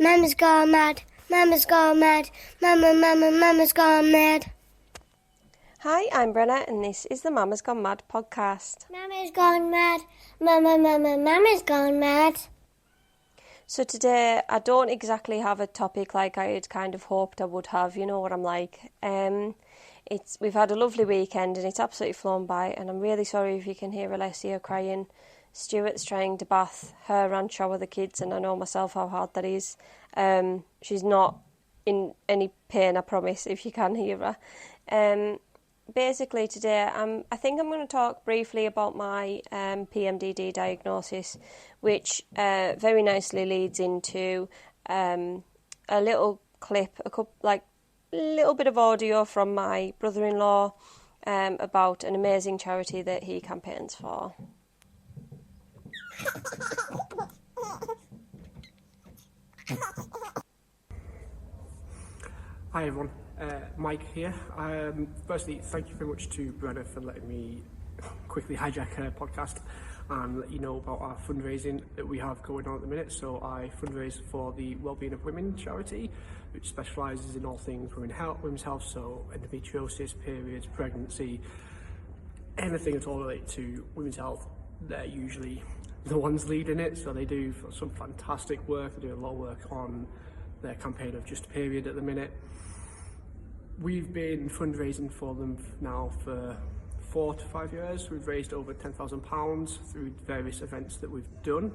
Mama's gone mad. Mama's gone mad. Mama's gone mad. Hi, I'm Brenna, and this is the Mama's Gone Mad podcast. Mama's gone mad. Mama's gone mad. So today, I don't exactly have a topic like I had kind of hoped I would have. You know what I'm like. We've had a lovely weekend, and it's absolutely flown by. And I'm really sorry if you can hear Alessia crying. Stuart's trying to bath her and shower the kids, and I know myself how hard that is. She's not in any pain, I promise, if you can hear her. Basically today, I think I'm going to talk briefly about my PMDD diagnosis, which very nicely leads into a little clip, a little bit of audio from my brother-in-law about an amazing charity that he campaigns for. Hi everyone, Mike here. Firstly, thank you very much to Brenna for letting me quickly hijack her podcast and let you know about our fundraising that we have going on at the minute. So I fundraise for the Wellbeing of Women charity, which specialises in all things women's health, so endometriosis, periods, pregnancy, anything at all related to women's health. They're usually the ones leading it, so they do some fantastic work. They do a lot of work on their campaign of Just a Period at the minute. We've been fundraising for them now for 4 to 5 years. We've raised over £10,000 through various events that we've done.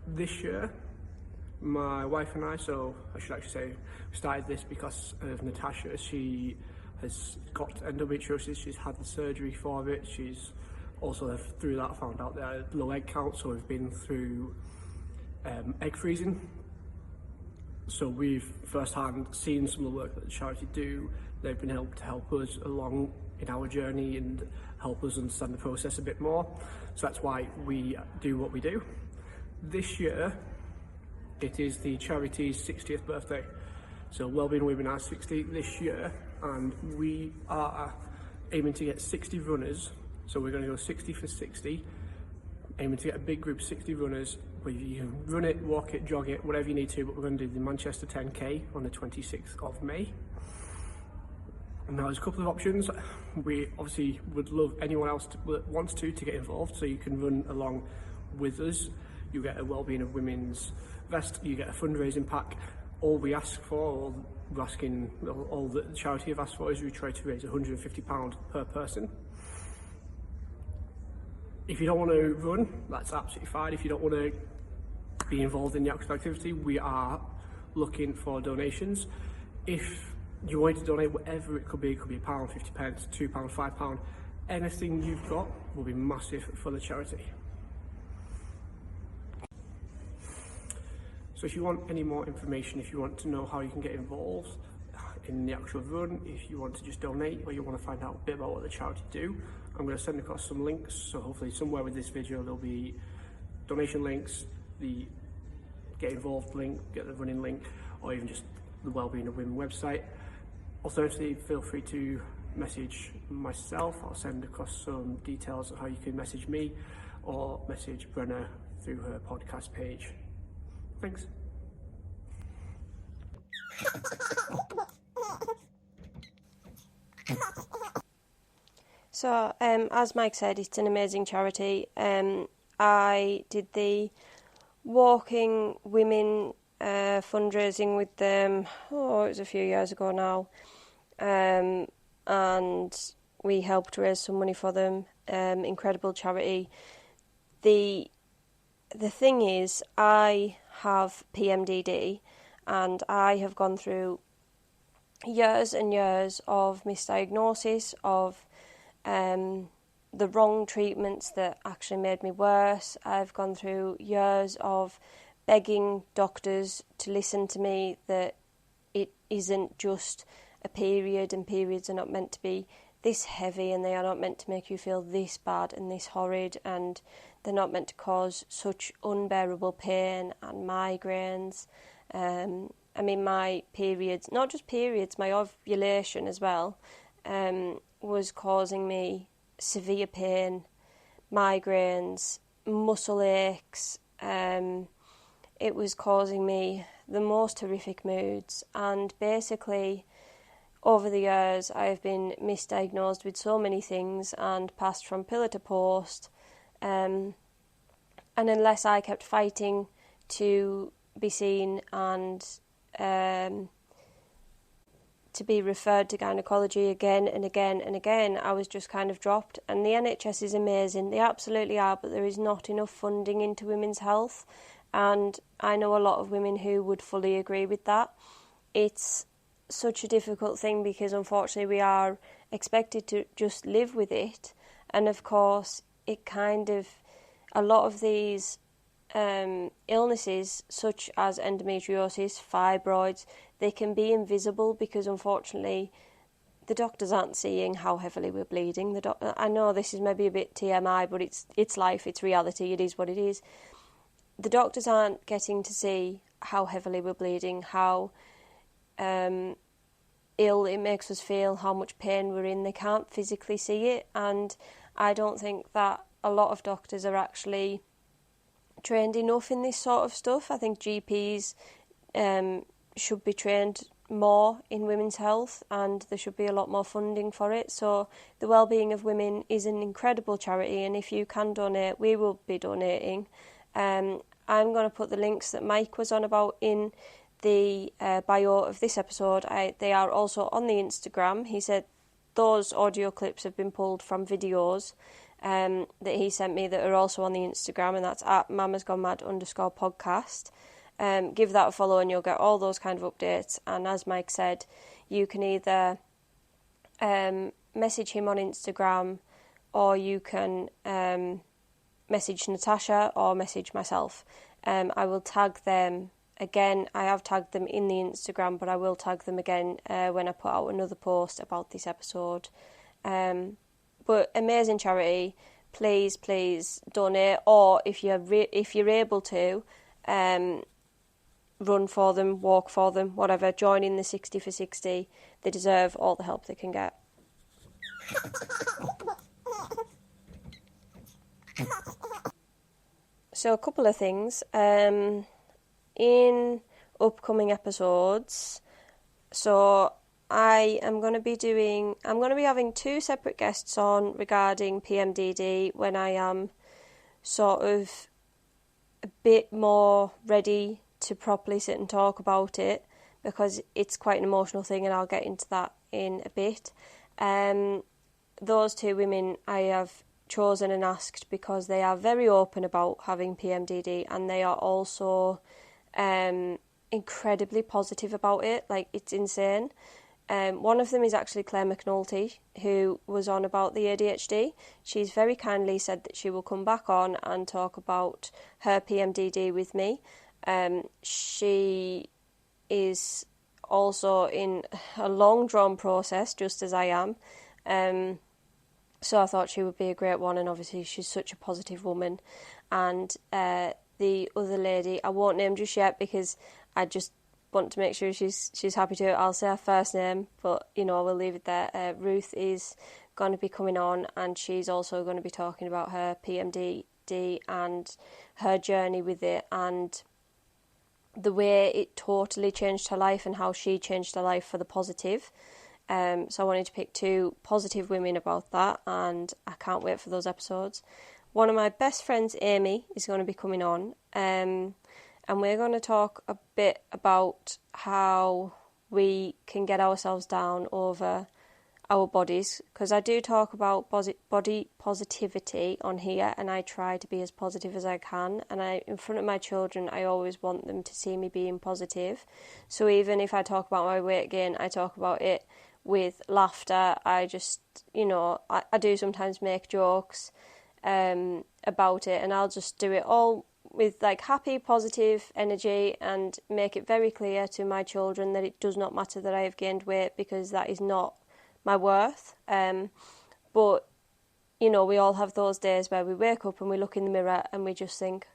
This year, my wife and I, so I should actually say, we started this because of Natasha. She has got endometriosis, she's had the surgery for it, she's also through that found out that low egg count, so we've been through egg freezing. So we've firsthand seen some of the work that the charity do. They've been able to help us along in our journey and help us understand the process a bit more. So that's why we do what we do. This year, it is the charity's 60th birthday. So Wellbeing of Women are 60 this year, and we are aiming to get 60 runners. So we're going to go 60 for 60, aiming to get a big group, 60 runners, where you can run it, walk it, jog it, whatever you need to, but we're going to do the Manchester 10K on the 26th of May. And now there's a couple of options. We obviously would love anyone else that wants to get involved, so you can run along with us. You get a Wellbeing of Women's vest, you get a fundraising pack. All we ask for, all that the charity have asked for, is we try to raise £150 per person. If you don't want to run, that's absolutely fine. If you don't want to be involved in the actual activity, we are looking for donations. If you want to donate whatever it could be £1, 50 pence, £2, £5, anything you've got will be massive for the charity. So if you want any more information, if you want to know how you can get involved in the actual run, if you want to just donate, or you want to find out a bit about what the charity do, I'm going to send across some links. So hopefully somewhere with this video there'll be donation links, the get involved link, get the running link, or even just the Wellbeing of Women website. Alternatively, feel free to message myself. I'll send across some details of how you can message me or message Brenna through her podcast page. Thanks. So, as Mike said, it's an amazing charity. I did the Walking Women fundraising with them, it was a few years ago now, and we helped raise some money for them. Incredible charity. The thing is, I have PMDD, and I have gone through years and years of misdiagnosis, of the wrong treatments that actually made me worse. I've gone through years of begging doctors to listen to me, that it isn't just a period, and periods are not meant to be this heavy, and they are not meant to make you feel this bad and this horrid, and they're not meant to cause such unbearable pain and migraines. I mean, my periods, not just periods, my ovulation as well, was causing me severe pain, migraines, muscle aches. It was causing me the most horrific moods, and basically over the years I have been misdiagnosed with so many things and passed from pillar to post, and unless I kept fighting to be seen and to be referred to gynecology again and again and again, I was just kind of dropped. And the NHS is amazing, they absolutely are, but there is not enough funding into women's health, and I know a lot of women who would fully agree with that. It's such a difficult thing because unfortunately we are expected to just live with it, and of course it kind of, a lot of these illnesses such as endometriosis, fibroids, they can be invisible because unfortunately the doctors aren't seeing how heavily we're bleeding. I know this is maybe a bit TMI, but it's life, it's reality, it is what it is. The doctors aren't getting to see how heavily we're bleeding, how ill it makes us feel, how much pain we're in. They can't physically see it, and I don't think that a lot of doctors are actually trained enough in this sort of stuff. I think GPs should be trained more in women's health, and there should be a lot more funding for it. So the Wellbeing of Women is an incredible charity, and if you can donate, we will be donating. I'm going to put the links that Mike was on about in the bio of this episode. They are also on the Instagram. He said those audio clips have been pulled from videos that he sent me that are also on the Instagram, and that's at mamasgonemad_podcast. Give that a follow and you'll get all those kind of updates. And as Mike said, you can either message him on Instagram, or you can message Natasha or message myself. I will tag them again. I have tagged them in the Instagram, but I will tag them again when I put out another post about this episode. But amazing charity. Please donate, or if you're able to, run for them, walk for them, whatever. Join in the 60 for 60. They deserve all the help they can get. So a couple of things. In upcoming episodes, so I'm going to be having 2 separate guests on regarding PMDD when I am sort of a bit more ready to properly sit and talk about it, because it's quite an emotional thing, and I'll get into that in a bit. Those 2 women I have chosen and asked because they are very open about having PMDD, and they are also incredibly positive about it. Like, it's insane. One of them is actually Claire McNulty, who was on about the ADHD. She's very kindly said that she will come back on and talk about her PMDD with me. She is also in a long drawn process, just as I am. So I thought she would be a great one, and obviously she's such a positive woman. And the other lady, I won't name just yet because I just want to make sure she's happy to. I'll say her first name, but we'll leave it there. Ruth is going to be coming on, and she's also going to be talking about her PMDD and her journey with it, and the way it totally changed her life and how she changed her life for the positive. So I wanted to pick 2 positive women about that, and I can't wait for those episodes. One of my best friends, Amy, is going to be coming on, and we're going to talk a bit about how we can get ourselves down over our bodies, because I do talk about body positivity on here, and I try to be as positive as I can, and in front of my children I always want them to see me being positive. So even if I talk about my weight gain, I talk about it with laughter. I just, I do sometimes make jokes about it, and I'll just do it all with like happy, positive energy, and make it very clear to my children that it does not matter that I have gained weight, because that is not my worth. But we all have those days where we wake up and we look in the mirror and we just think,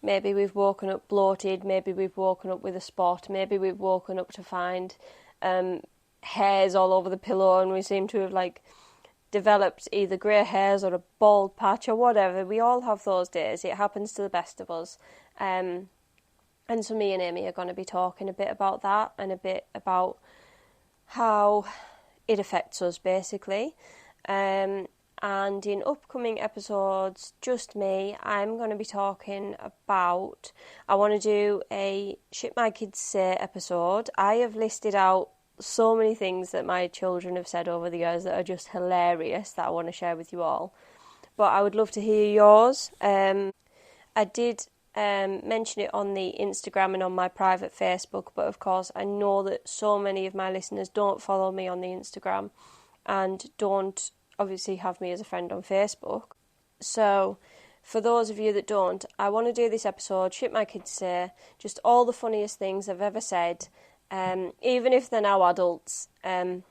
maybe we've woken up bloated, maybe we've woken up with a spot, maybe we've woken up to find hairs all over the pillow, and we seem to have developed either grey hairs or a bald patch or whatever. We all have those days. It happens to the best of us. And so me and Amy are going to be talking a bit about that and a bit about how it affects us, basically. And in upcoming episodes, just me, I'm going to be talking about, I want to do a Shit My Kids Say episode. I have listed out so many things that my children have said over the years that are just hilarious that I want to share with you all. But I would love to hear yours. I did mention it on the Instagram and on my private Facebook, but of course I know that so many of my listeners don't follow me on the Instagram and don't obviously have me as a friend on Facebook. So for those of you that don't, I want to do this episode, Shit My Kids Say, just all the funniest things I've ever said, even if they're now adults. I've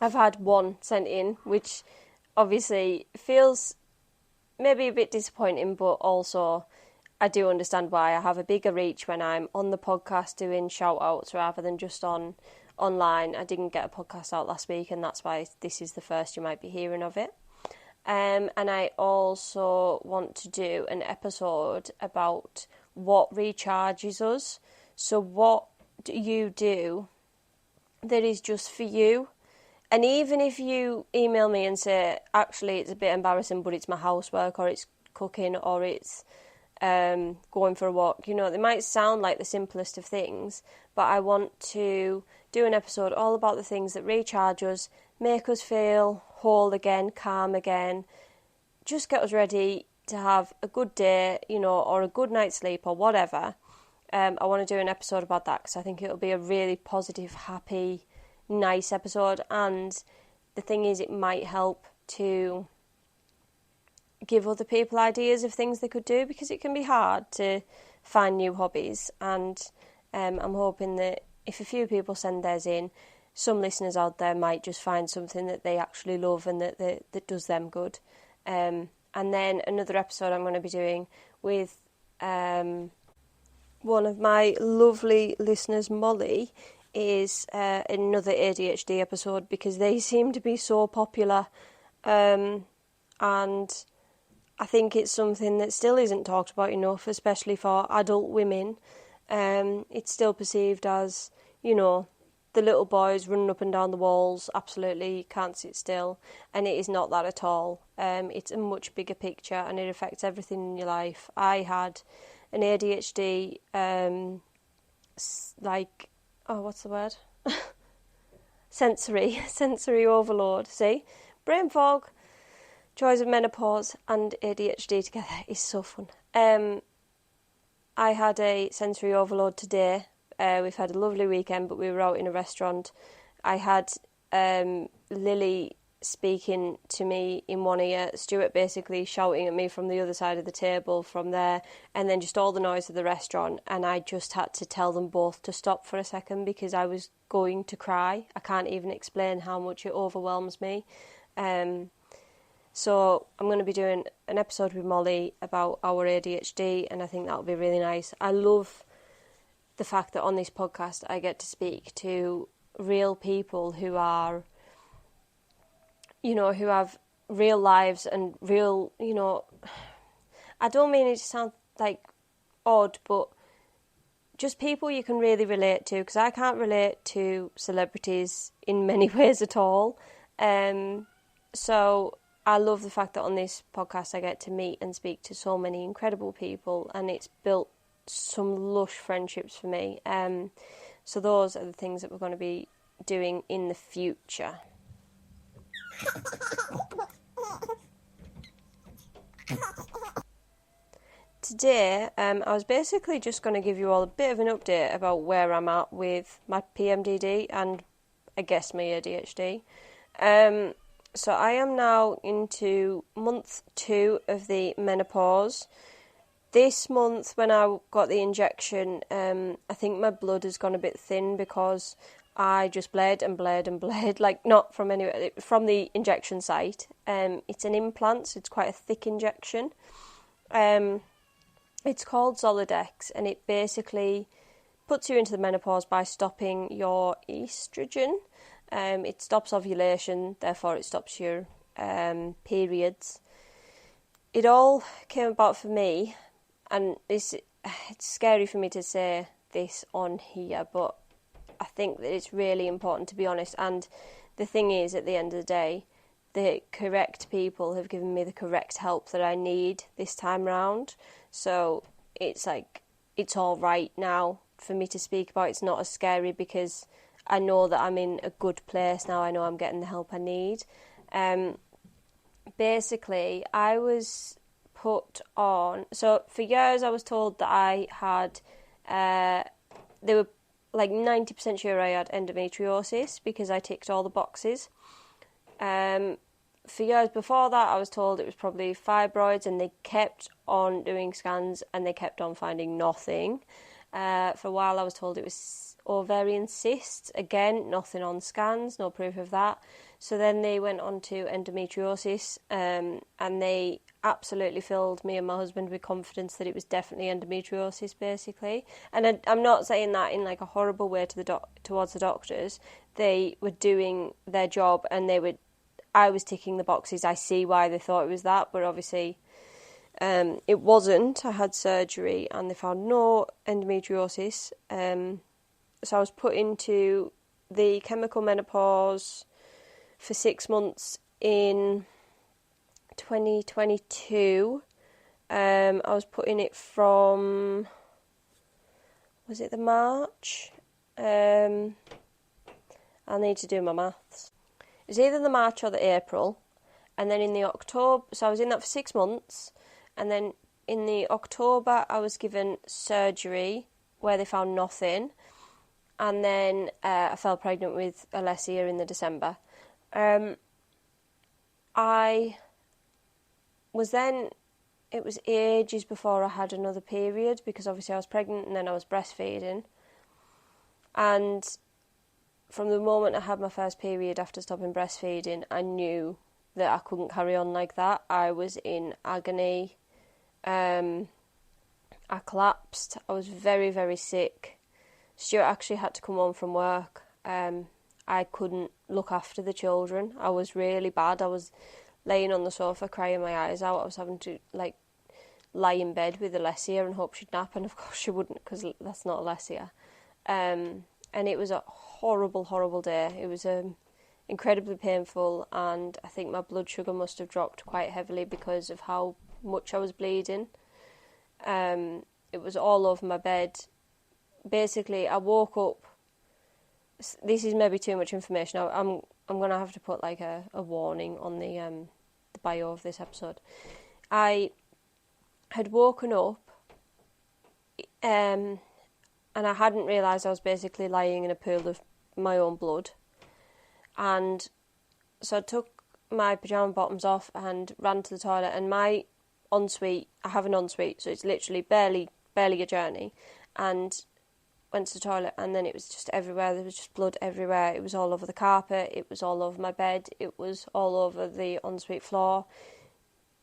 had one sent in, which obviously feels maybe a bit disappointing, but also I do understand why. I have a bigger reach when I'm on the podcast doing shout-outs rather than just online. I didn't get a podcast out last week, and that's why this is the first you might be hearing of it. And I also want to do an episode about what recharges us. So what do you do that is just for you? And even if you email me and say, actually, it's a bit embarrassing, but it's my housework, or it's cooking, or it's going for a walk, they might sound like the simplest of things, but I want to do an episode all about the things that recharge us, make us feel whole again, calm again, just get us ready to have a good day, or a good night's sleep or whatever. I want to do an episode about that because I think it'll be a really positive, happy, nice episode. And the thing is, it might help to give other people ideas of things they could do, because it can be hard to find new hobbies. And I'm hoping that if a few people send theirs in, some listeners out there might just find something that they actually love and that does them good. And then another episode I'm going to be doing with one of my lovely listeners, Molly, is another ADHD episode, because they seem to be so popular, and I think it's something that still isn't talked about enough, especially for adult women. It's still perceived as, the little boys running up and down the walls, absolutely can't sit still, and it is not that at all. It's a much bigger picture, and it affects everything in your life. I had an ADHD, what's the word? sensory overload. See? Brain fog, joys of menopause and ADHD together is so fun. I had a sensory overload today. We've had a lovely weekend, but we were out in a restaurant. I had Lily speaking to me in one ear, Stuart basically shouting at me from the other side of the table from there, and then just all the noise of the restaurant, and I just had to tell them both to stop for a second because I was going to cry. I can't even explain how much it overwhelms me. So I'm going to be doing an episode with Molly about our ADHD, and I think that'll be really nice. I love the fact that on this podcast I get to speak to real people who are, who have real lives and real, I don't mean it to sound like odd, but just people you can really relate to, because I can't relate to celebrities in many ways at all. So I love the fact that on this podcast I get to meet and speak to so many incredible people, and it's built some lush friendships for me. So those are the things that we're going to be doing in the future. Today, I was basically just going to give you all a bit of an update about where I'm at with my PMDD and I guess my ADHD. So I am now into month 2 of the menopause. This month, when I got the injection, I think my blood has gone a bit thin because I just bled and bled and bled, like not from anywhere, from the injection site. It's an implant, so it's quite a thick injection. It's called Zoladex, and it basically puts you into the menopause by stopping your estrogen. It stops ovulation, therefore it stops your periods. It all came about for me, and it's scary for me to say this on here, but I think that it's really important to be honest. And the thing is, at the end of the day, the correct people have given me the correct help that I need this time round. So it's like, it's all right now for me to speak about. It's not as scary because I know that I'm in a good place now. I know I'm getting the help I need. Basically, I was put on... So for years I was told that I had... they were like 90% sure I had endometriosis because I ticked all the boxes. For years before that, I was told it was probably fibroids, and they kept on doing scans and they kept on finding nothing. For a while, I was told it was ovarian cysts. Again, nothing on scans, no proof of that. So then they went on to endometriosis, and they absolutely filled me and my husband with confidence that it was definitely endometriosis, basically. And I'm not saying that in like a horrible way to towards the doctors. They were doing their job, and I was ticking the boxes. I see why they thought it was that, but obviously it wasn't. I had surgery and they found no endometriosis. So I was put into the chemical menopause for 6 months in 2022. I was put in it from, was it the March? I need to do my maths. It was either the March or the April, and then in the October, so I was in that for 6 months, and then in the October I was given surgery where they found nothing, and then I fell pregnant with Alessia in the December. I was then, it was ages before I had another period, because obviously I was pregnant and then I was breastfeeding, and from the moment I had my first period after stopping breastfeeding, I knew that I couldn't carry on like that. I was in agony. I collapsed. I was very, very sick. Stuart actually had to come home from work. I couldn't look after the children. I was really bad. I was laying on the sofa crying my eyes out. I was having to lie in bed with Alessia and hope she'd nap, and of course she wouldn't, because that's not Alessia. And it was a horrible, horrible day. It was incredibly painful, and I think my blood sugar must have dropped quite heavily because of how much I was bleeding. It was all over my bed. Basically, I woke up. This is maybe too much information. I'm going to have to put like a warning on the bio of this episode. I had woken up, and I hadn't realised I was basically lying in a pool of my own blood. And so I took my pyjama bottoms off and ran to the toilet, and my ensuite, I have an ensuite, so it's literally barely a journey, and went to the toilet, and then it was just everywhere. There was just blood everywhere. It was all over the carpet, it was all over my bed, it was all over the ensuite floor.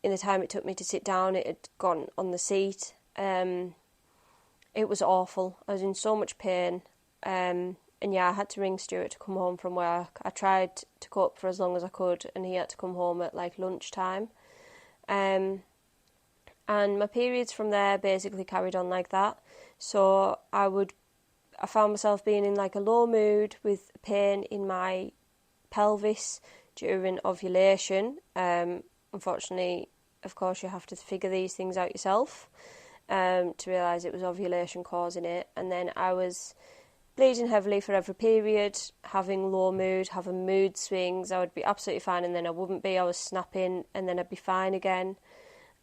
In the time it took me to sit down, it had gone on the seat. It was awful. I was in so much pain. And yeah, I had to ring Stuart to come home from work. I tried to cope for as long as I could, and he had to come home at like lunchtime. And my periods from there basically carried on like that. So I found myself being in like a low mood with pain in my pelvis during ovulation. Unfortunately, of course, you have to figure these things out yourself to realise it was ovulation causing it. And then I was bleeding heavily for every period, having low mood, having mood swings. I would be absolutely fine, and then I wouldn't be. I was snapping, and then I'd be fine again.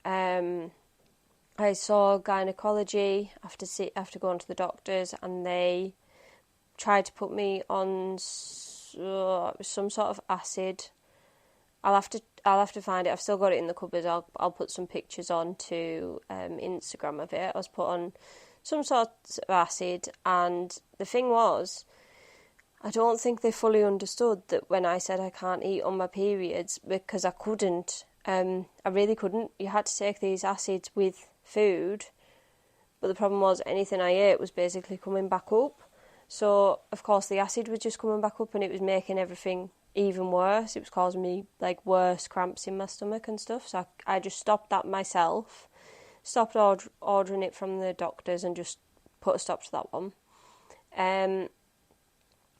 I saw gynecology after going to the doctors, and they tried to put me on some sort of acid. I'll have to find it. I've still got it in the cupboard. I'll put some pictures on to Instagram of it. I was put on some sort of acid, and the thing was, I don't think they fully understood that when I said I can't eat on my periods, because I couldn't. I really couldn't. You had to take these acids with food, but the problem was anything I ate was basically coming back up. So, of course, the acid was just coming back up, and it was making everything even worse. It was causing me like worse cramps in my stomach and stuff. So I just stopped that myself, stopped ordering it from the doctors and just put a stop to that one.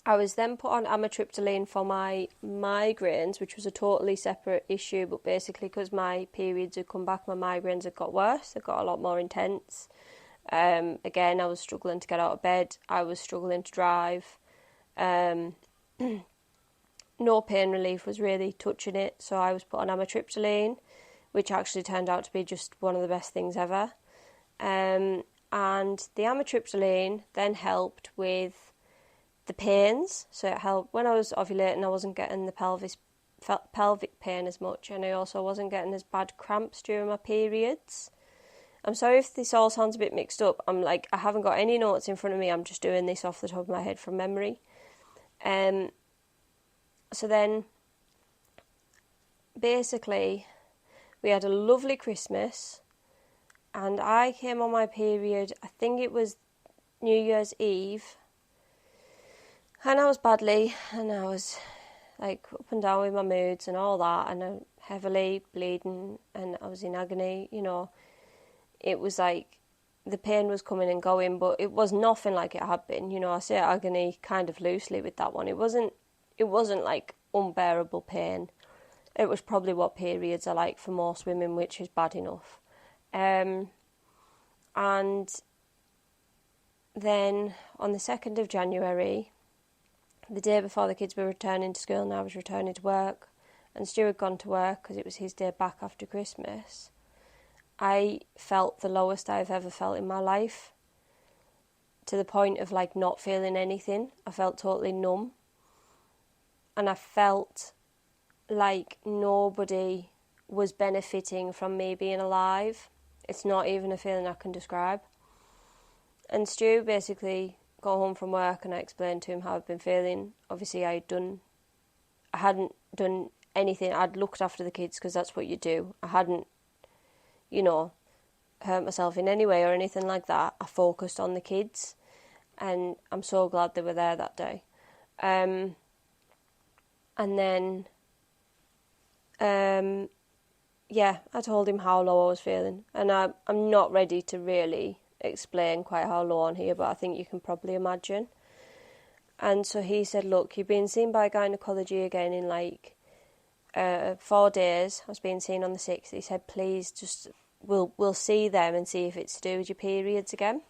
I was then put on amitriptyline for my migraines, which was a totally separate issue, but basically because my periods had come back, my migraines had got worse, they got a lot more intense. Again, I was struggling to get out of bed, I was struggling to drive. No pain relief was really touching it, so I was put on amitriptyline, which actually turned out to be just one of the best things ever. And the amitriptyline then helped with the pains, so it helped when I was ovulating. I wasn't getting the pelvic pain as much, and I also wasn't getting as bad cramps during my periods. I'm sorry if this all sounds a bit mixed up. I haven't got any notes in front of me. I'm just doing this off the top of my head from memory. So then, basically, we had a lovely Christmas, and I came on my period, I think it was New Year's Eve, and I was badly, and I was like up and down with my moods and all that, and I'm heavily bleeding, and I was in agony, you know. It was like the pain was coming and going, but it was nothing like it had been, you know. I say agony kind of loosely with that one. It wasn't like unbearable pain. It was probably what periods are like for most women, which is bad enough. And then on the 2nd of January, the day before the kids were returning to school and I was returning to work, and Stu had gone to work because it was his day back after Christmas, I felt the lowest I've ever felt in my life, to the point of like not feeling anything. I felt totally numb, and I felt like nobody was benefiting from me being alive. It's not even a feeling I can describe. And Stu basically got home from work and I explained to him how I'd been feeling. Obviously I hadn't done anything. I'd looked after the kids because that's what you do. I hadn't, you know, hurt myself in any way or anything like that. I focused on the kids, and I'm so glad they were there that day. And then, I told him how low I was feeling, and I'm not ready to really explain quite how low on here, but I think you can probably imagine. And so he said, look, you've been seen by gynecology again in like 4 days. I was being seen on the 6th. He said, please just we'll see them and see if it's to do with your periods again.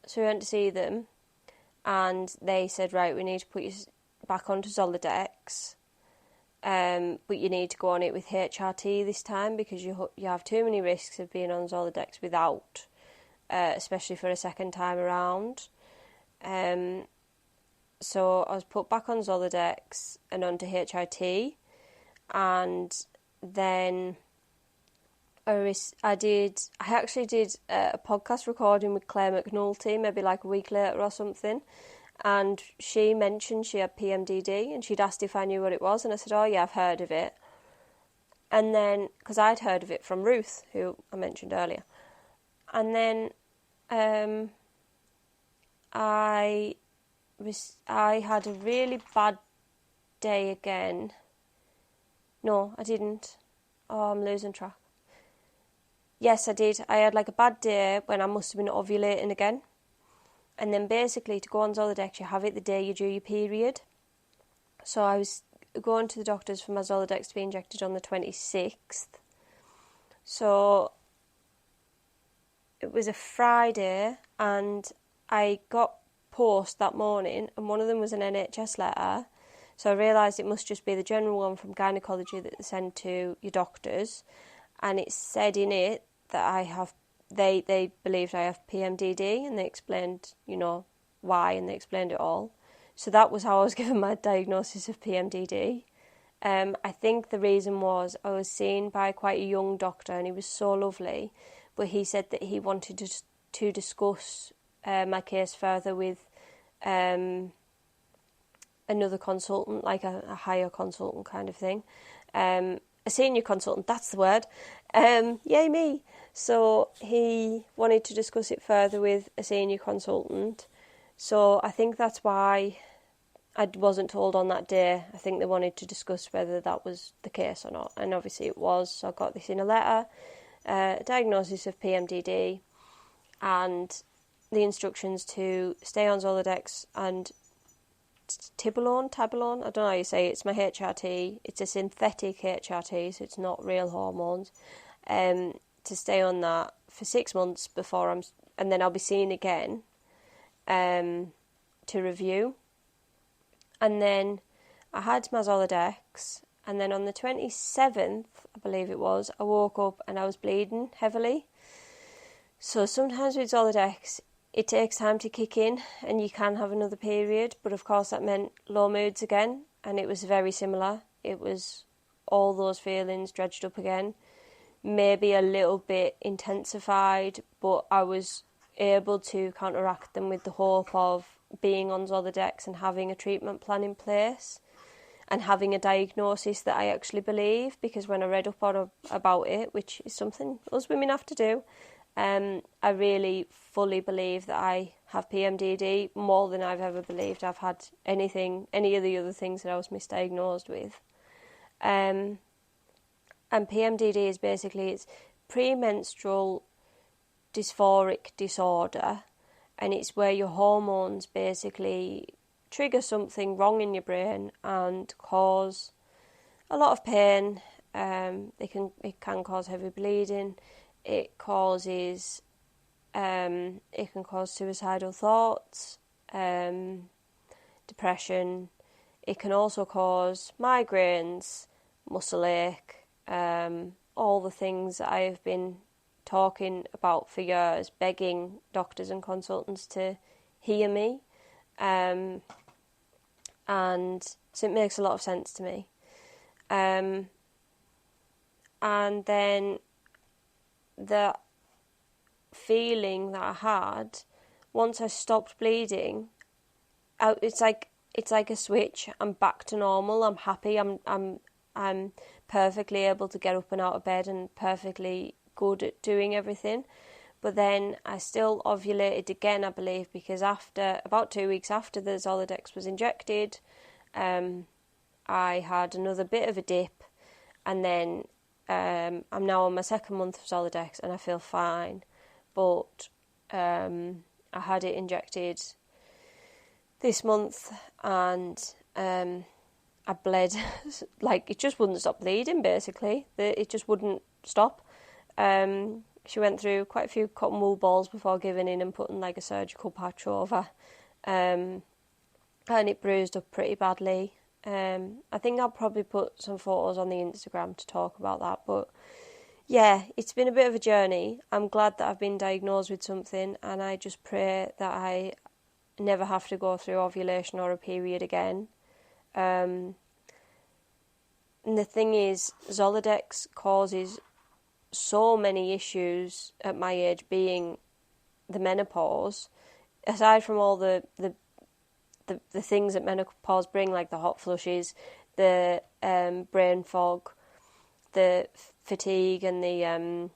So we went to see them, and they said, right, we need to put you back onto Zoladex, but you need to go on it with HRT this time because you have too many risks of being on Zoladex without, especially for a second time around. So I was put back on Zoladex and onto HRT, and then I actually did a podcast recording with Claire McNulty maybe like a week later or something, and she mentioned she had PMDD, and she'd asked if I knew what it was, and I said, oh yeah, I've heard of it. And then, because I'd heard of it from Ruth, who I mentioned earlier, and then I had a really bad day again. No, I didn't. Oh, I'm losing track. Yes, I did. I had like a bad day when I must have been ovulating again. And then basically to go on Zoladex, you have it the day you do your period. So I was going to the doctors for my Zoladex to be injected on the 26th. So it was a Friday, and I got post that morning, and one of them was an NHS letter. So I realised it must just be the general one from gynecology that they send to your doctors. And it said in it that they believed I have PMDD, and they explained, you know, why, and they explained it all. So that was how I was given my diagnosis of PMDD. I think the reason was I was seen by quite a young doctor, and he was so lovely, but he said that he wanted to discuss my case further with another consultant, like a higher consultant kind of thing. A senior consultant, that's the word. Yay me. So he wanted to discuss it further with a senior consultant. So I think that's why I wasn't told on that day. I think they wanted to discuss whether that was the case or not, and obviously it was. So I got this in a letter, a diagnosis of PMDD, and the instructions to stay on Zoladex and Tabalone, I don't know how you say it. It's my HRT. It's a synthetic HRT, so it's not real hormones. To stay on that for 6 months and then I'll be seen again to review. And then I had my Zoladex, and then on the 27th, I believe it was, I woke up and I was bleeding heavily. So sometimes with Zoladex, it takes time to kick in and you can have another period, but of course that meant low moods again, and it was very similar. It was all those feelings dredged up again, maybe a little bit intensified, but I was able to counteract them with the hope of being on Zoladex and having a treatment plan in place and having a diagnosis that I actually believe, because when I read up about it, which is something us women have to do, I really fully believe that I have PMDD more than I've ever believed I've had any of the other things that I was misdiagnosed with. And PMDD is basically, it's premenstrual dysphoric disorder, and it's where your hormones basically trigger something wrong in your brain and cause a lot of pain. It can cause heavy bleeding. It can cause suicidal thoughts, depression. It can also cause migraines, muscle ache, all the things that I have been talking about for years, begging doctors and consultants to hear me. And so it makes a lot of sense to me. And then the feeling that I had once I stopped bleeding, it's like a switch. I'm back to normal. I'm happy. I'm perfectly able to get up and out of bed and perfectly good at doing everything. But then I still ovulated again, I believe, because after about 2 weeks after the Zoladex was injected, I had another bit of a dip, and then I'm now on my second month of Zoladex and I feel fine. But I had it injected this month, and I bled like it just wouldn't stop bleeding. Basically, it just wouldn't stop. She went through quite a few cotton wool balls before giving in and putting like a surgical patch over, and it bruised up pretty badly. I think I'll probably put some photos on the Instagram to talk about that. But yeah, it's been a bit of a journey. I'm glad that I've been diagnosed with something, and I just pray that I never have to go through ovulation or a period again. And the thing is, Zoladex causes so many issues at my age, being the menopause. Aside from all the things that menopause bring, like the hot flushes, the brain fog, the fatigue, and the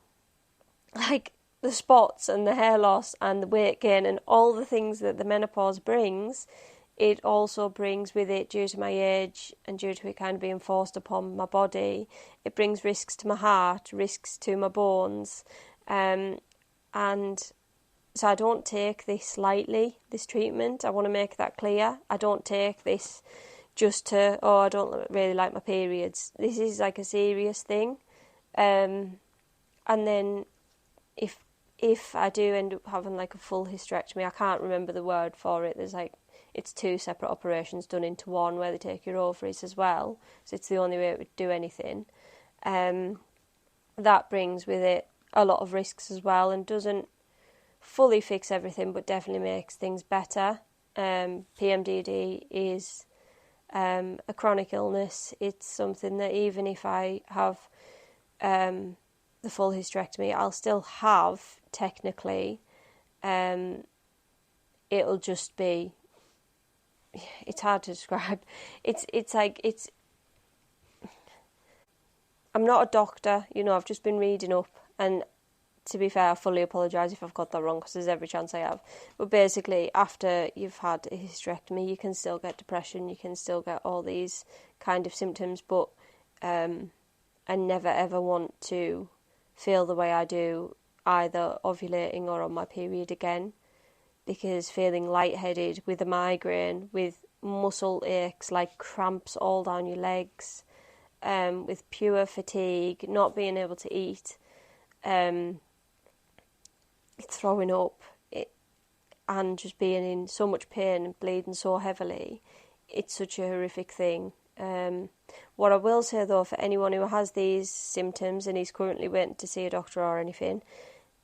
the spots and the hair loss and the weight gain and all the things that the menopause brings, it also brings with it, due to my age and due to it kind of being forced upon my body, it brings risks to my heart, risks to my bones. And so I don't take this lightly, this treatment. I want to make that clear. I don't take this just to, I don't really like my periods. This is like a serious thing. And then if I do end up having like a full hysterectomy, I can't remember the word for it. It's 2 separate operations done into one where they take your ovaries as well. So it's the only way it would do anything. That brings with it a lot of risks as well, and doesn't fully fix everything, but definitely makes things better. PMDD is a chronic illness. It's something that even if I have the full hysterectomy, I'll still have, technically. It'll just be, it's hard to describe. I'm not a doctor, I've just been reading up, and to be fair, I fully apologise if I've got that wrong, because there's every chance I have. But basically, after you've had a hysterectomy, you can still get depression, you can still get all these kind of symptoms, but I never ever want to feel the way I do either ovulating or on my period again, because feeling lightheaded with a migraine, with muscle aches like cramps all down your legs, with pure fatigue, not being able to eat, throwing up, and just being in so much pain and bleeding so heavily, it's such a horrific thing. What I will say though, for anyone who has these symptoms and is currently waiting to see a doctor or anything,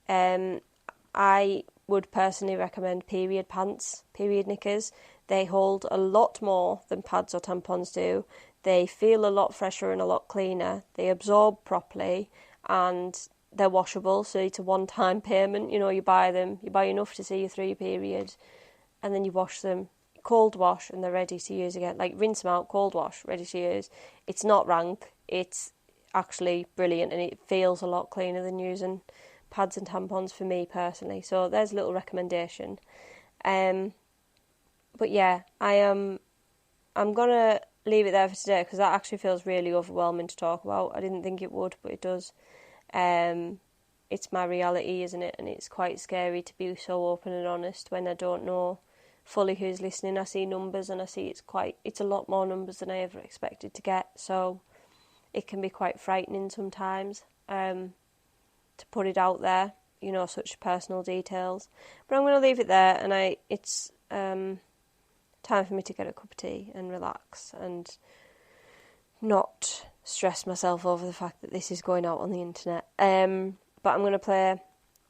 I would personally recommend period pants, period knickers. They hold a lot more than pads or tampons do. They feel a lot fresher and a lot cleaner. They absorb properly, and they're washable, so it's a one-time payment. You know, you buy them, you buy enough to see you through your period, and then you wash them. Cold wash, and they're ready to use again. Like, rinse them out, cold wash, ready to use. It's not rank, it's actually brilliant, and it feels a lot cleaner than using pads and tampons for me personally. So there's a little recommendation. But yeah, I'm gonna leave it there for today, because that actually feels really overwhelming to talk about. I didn't think it would, but it does. It's my reality, isn't it? And it's quite scary to be so open and honest when I don't know fully who's listening. I see numbers, and I see it's a lot more numbers than I ever expected to get, so it can be quite frightening sometimes to put it out there, you know, such personal details. But I'm going to leave it there, and it's time for me to get a cup of tea and relax and not stress myself over the fact that this is going out on the internet. But I'm going to play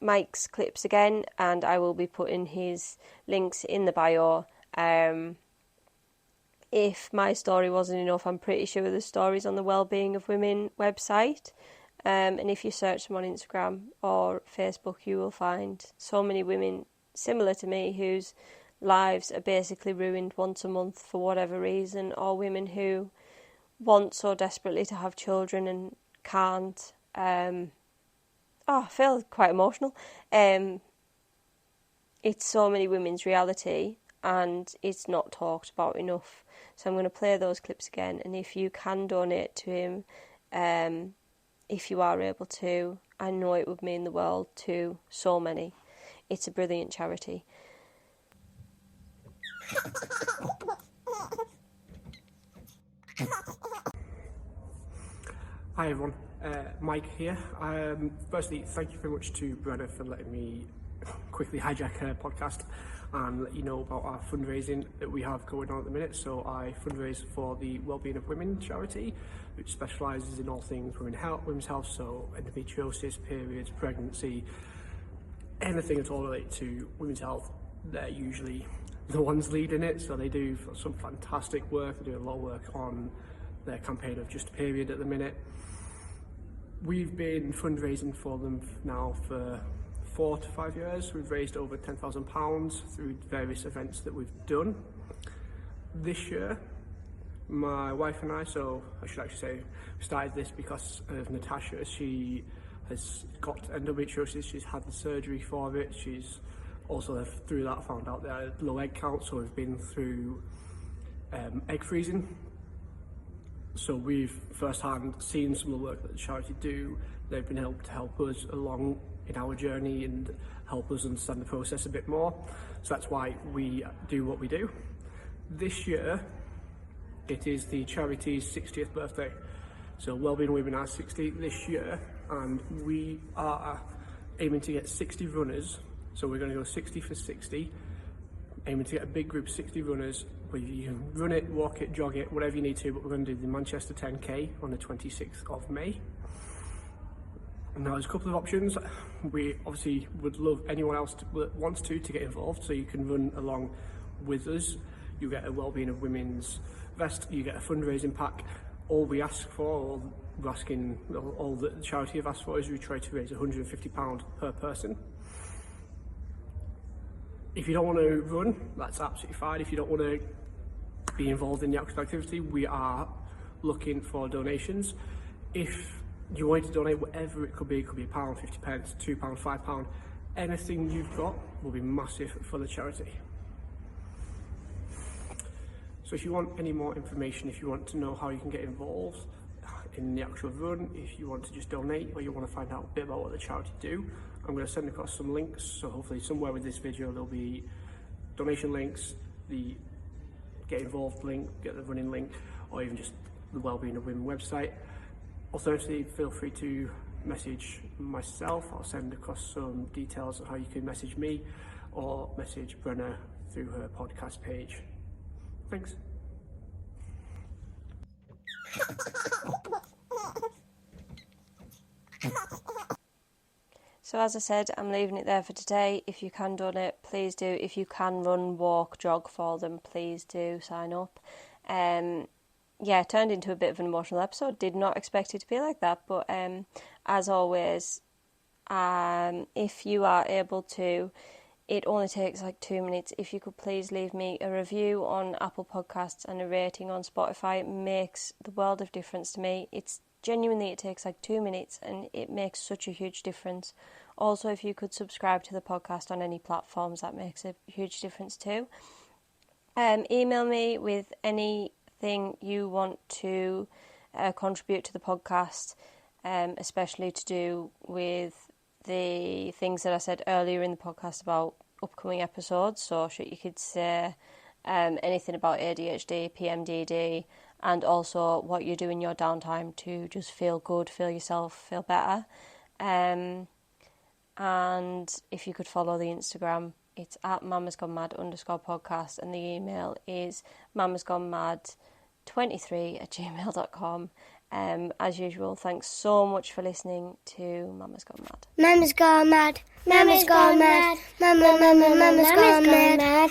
Mike's clips again, and I will be putting his links in the bio. If my story wasn't enough, I'm pretty sure there's stories on the Wellbeing of Women website, and if you search them on Instagram or Facebook, you will find so many women similar to me whose lives are basically ruined once a month for whatever reason, or women who want so desperately to have children and can't. I feel quite emotional. It's so many women's reality, and it's not talked about enough. So I'm going to play those clips again, and if you can donate to him, if you are able to, I know it would mean the world to so many. It's a brilliant charity. Hi everyone, Mike here. Firstly, thank you very much to Brenna for letting me quickly hijack her podcast and let you know about our fundraising that we have going on at the minute. So I fundraise for the Wellbeing of Women charity, which specialises in all things women's health, so endometriosis, periods, pregnancy, anything at all related to women's health. They're usually the ones leading it, so they do some fantastic work. They do a lot of work on their campaign of Just a Period at the minute. We've been fundraising for them now for 4 to 5 years. We've raised over £10,000 through various events that we've done. This year, my wife and I, so I should actually say, we started this because of Natasha. She has got endometriosis, she's had the surgery for it, she's also through that found out that low egg count, so we've been through egg freezing. So we've firsthand seen some of the work that the charity do. They've been able to help us along in our journey and help us understand the process a bit more. So that's why we do what we do. This year, it is the charity's 60th birthday. So Wellbeing of Women are 60 this year, and we are aiming to get 60 runners. So we're going to go 60 for 60, aiming to get a big group, 60 runners. You can run it, walk it, jog it, whatever you need to, but we're going to do the Manchester 10K on the 26th of May. Now there's a couple of options. We obviously would love anyone else that wants to get involved, so you can run along with us. You get a Wellbeing of Women's vest, you get a fundraising pack. All we ask for, all that the charity have asked for, is we try to raise £150 per person. If you don't want to run, that's absolutely fine. If you don't want to be involved in the actual activity, we are looking for donations. If you want to donate whatever it could be £1, 50 pence, £2, £5, anything you've got will be massive for the charity. So if you want any more information, if you want to know how you can get involved in the actual run, if you want to just donate or you want to find out a bit about what the charity do, I'm going to send across some links. So hopefully somewhere with this video there'll be donation links, the get involved link, get the running link, or even just the Wellbeing of Women website. Alternatively, feel free to message myself. I'll send across some details of how you can message me or message Brenna through her podcast page. Thanks. So as I said, I'm leaving it there for today. If you can donate, please do. If you can run, walk, jog for them, please do sign up. Yeah, it turned into a bit of an emotional episode. Did not expect it to be like that. But as always, if you are able to, it only takes like 2 minutes. If you could please leave me a review on Apple Podcasts and a rating on Spotify, it makes the world of difference to me. It's genuinely, it takes like 2 minutes and it makes such a huge difference. Also, if you could subscribe to the podcast on any platforms, that makes a huge difference too. Email me with anything you want to contribute to the podcast, especially to do with the things that I said earlier in the podcast about upcoming episodes. So should you could say anything about ADHD, PMDD, and also what you do in your downtime to just feel good, feel yourself, feel better. And if you could follow the Instagram, it's at mamasgonemad_podcast, and the email is mamasgonemad23@gmail.com. As usual, thanks so much for listening to Mama's Gone Mad. Mama's gone mad. Mama's gone mad. Mama's gone mad.